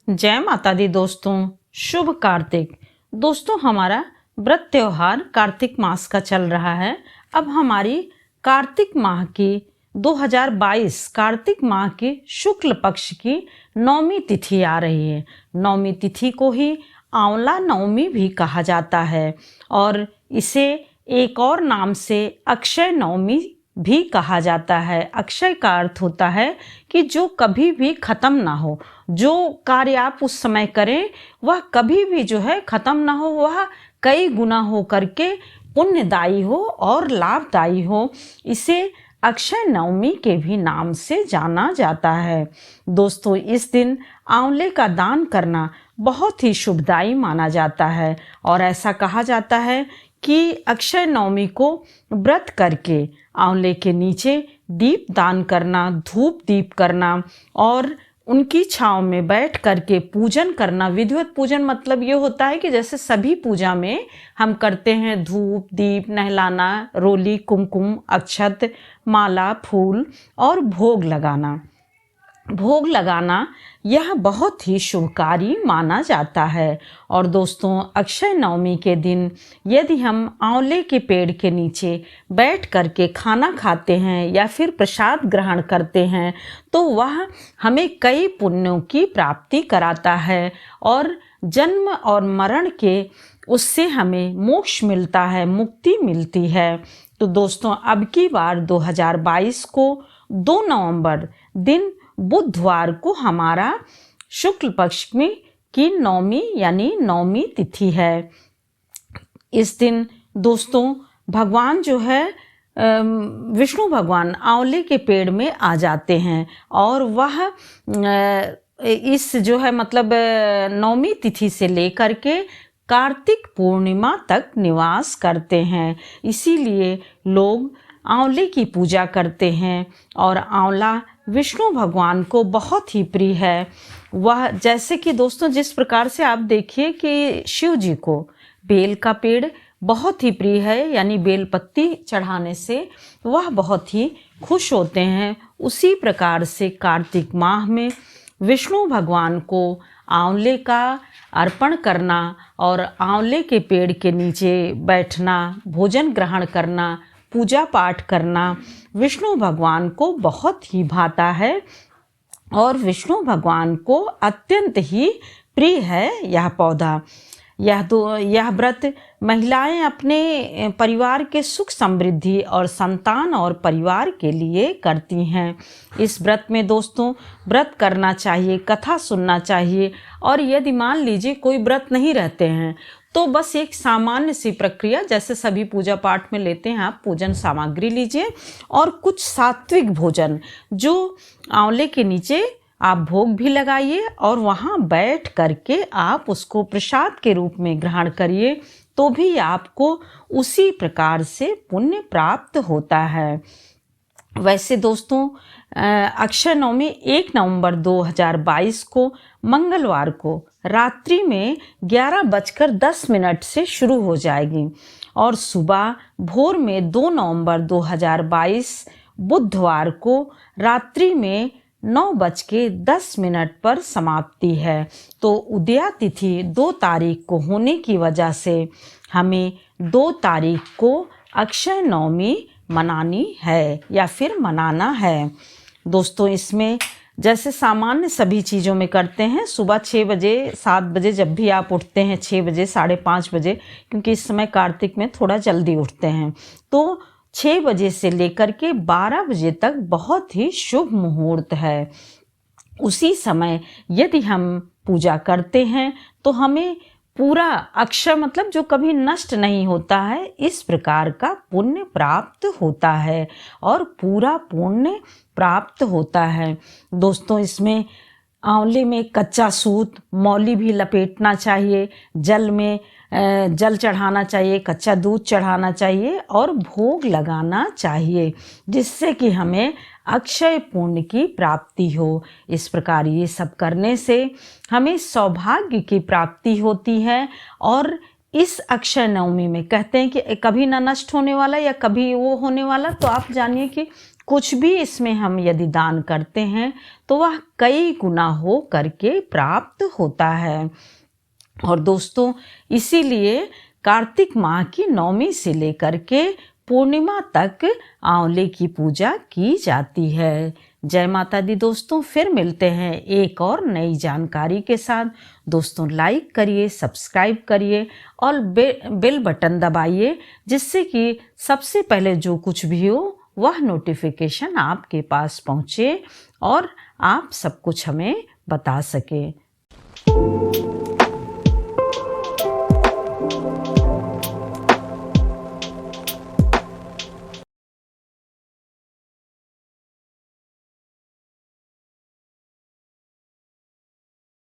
जय माता दी दोस्तों। शुभ कार्तिक। दोस्तों, हमारा व्रत त्योहार कार्तिक मास का चल रहा है। अब हमारी कार्तिक माह की 2022 कार्तिक माह की शुक्ल पक्ष की नौमी तिथि आ रही है। नौमी तिथि को ही आंवला नवमी भी कहा जाता है और इसे एक और नाम से अक्षय नवमी भी कहा जाता है। अक्षय का अर्थ होता है कि जो कभी भी खत्म ना हो, जो कार्य आप उस समय करें वह कभी भी जो है खत्म ना हो, वह कई गुना हो करके पुण्यदायी हो और लाभदायी हो। इसे अक्षय नवमी के भी नाम से जाना जाता है। दोस्तों, इस दिन आंवले का दान करना बहुत ही शुभदायी माना जाता है और ऐसा कहा जाता है कि अक्षय नवमी को व्रत करके आंवले के नीचे दीप दान करना, धूप दीप करना और उनकी छांव में बैठ करके पूजन करना। विधिवत पूजन मतलब ये होता है कि जैसे सभी पूजा में हम करते हैं, धूप दीप, नहलाना, रोली, कुमकुम, अक्षत, माला, फूल और भोग लगाना यह बहुत ही शुभकारी माना जाता है। और दोस्तों, अक्षय नवमी के दिन यदि हम आंवले के पेड़ के नीचे बैठ करके खाना खाते हैं या फिर प्रसाद ग्रहण करते हैं तो वह हमें कई पुण्यों की प्राप्ति कराता है और जन्म और मरण के उससे हमें मोक्ष मिलता है, मुक्ति मिलती है। तो दोस्तों, अब की बार 2022 को 2 नवंबर दिन बुधवार को हमारा शुक्ल पक्ष में की नौमी यानी नौमी तिथि है। इस दिन दोस्तों भगवान जो है विष्णु भगवान आंवले के पेड़ में आ जाते हैं और वह इस जो है मतलब नौमी तिथि से लेकर के कार्तिक पूर्णिमा तक निवास करते हैं। इसीलिए लोग आंवले की पूजा करते हैं और आंवला विष्णु भगवान को बहुत ही प्रिय है। वह जैसे कि दोस्तों जिस प्रकार से आप देखिए कि शिव जी को बेल का पेड़ बहुत ही प्रिय है, यानी बेल पत्ती चढ़ाने से वह बहुत ही खुश होते हैं, उसी प्रकार से कार्तिक माह में विष्णु भगवान को आंवले का अर्पण करना और आंवले के पेड़ के नीचे बैठना, भोजन ग्रहण करना, पूजा पाठ करना विष्णु भगवान को बहुत ही भाता है और विष्णु भगवान को अत्यंत ही प्रिय है यह पौधा। यह व्रत महिलाएं अपने परिवार के सुख समृद्धि और संतान और परिवार के लिए करती हैं। इस व्रत में दोस्तों व्रत करना चाहिए, कथा सुनना चाहिए और यदि मान लीजिए कोई व्रत नहीं रहते हैं तो बस एक सामान्य सी प्रक्रिया जैसे सभी पूजा पाठ में लेते हैं, आप पूजन सामग्री लीजिए और कुछ सात्विक भोजन जो आंवले के नीचे आप भोग भी लगाइए और वहाँ बैठ करके आप उसको प्रसाद के रूप में ग्रहण करिए, तो भी आपको उसी प्रकार से पुण्य प्राप्त होता है। वैसे दोस्तों अक्षय नवमी 1 नवंबर 2022 को मंगलवार को रात्रि में 11:10 से शुरू हो जाएगी और सुबह भोर में 2 नवंबर 2022 बुधवार को रात्रि में 9:10 पर समाप्ति है। तो उदया तिथि 2 तारीख को होने की वजह से हमें 2 तारीख को अक्षय नवमी मनानी है या फिर मनाना है। दोस्तों, इसमें जैसे सामान्य सभी चीज़ों में करते हैं, सुबह 6 बजे 7 बजे जब भी आप उठते हैं, 6 बजे 5:30 बजे, क्योंकि इस समय कार्तिक में थोड़ा जल्दी उठते हैं, तो 6 बजे से लेकर के 12 बजे तक बहुत ही शुभ मुहूर्त है। उसी समय यदि हम पूजा करते हैं तो हमें पूरा अक्षय मतलब जो कभी नष्ट नहीं होता है, इस प्रकार का पुण्य प्राप्त होता है और पूरा पुण्य प्राप्त होता है। दोस्तों, इसमें आंवले में कच्चा सूत मौली भी लपेटना चाहिए, जल में जल चढ़ाना चाहिए, कच्चा दूध चढ़ाना चाहिए और भोग लगाना चाहिए, जिससे कि हमें अक्षय पुण्य की प्राप्ति हो। इस प्रकार ये सब करने से हमें सौभाग्य की प्राप्ति होती है और इस अक्षय नवमी में कहते हैं कि कभी ना नष्ट होने वाला या कभी वो होने वाला, तो आप जानिए कि कुछ भी इसमें हम यदि दान करते हैं तो वह कई गुना हो करके प्राप्त होता है। और दोस्तों, इसीलिए कार्तिक माह की नौमी से लेकर के पूर्णिमा तक आंवले की पूजा की जाती है। जय माता दी दोस्तों, फिर मिलते हैं एक और नई जानकारी के साथ। दोस्तों, लाइक करिए, सब्सक्राइब करिए और बेल बटन दबाइए, जिससे कि सबसे पहले जो कुछ भी हो वह नोटिफिकेशन आपके पास पहुँचे और आप सब कुछ हमें बता सकें।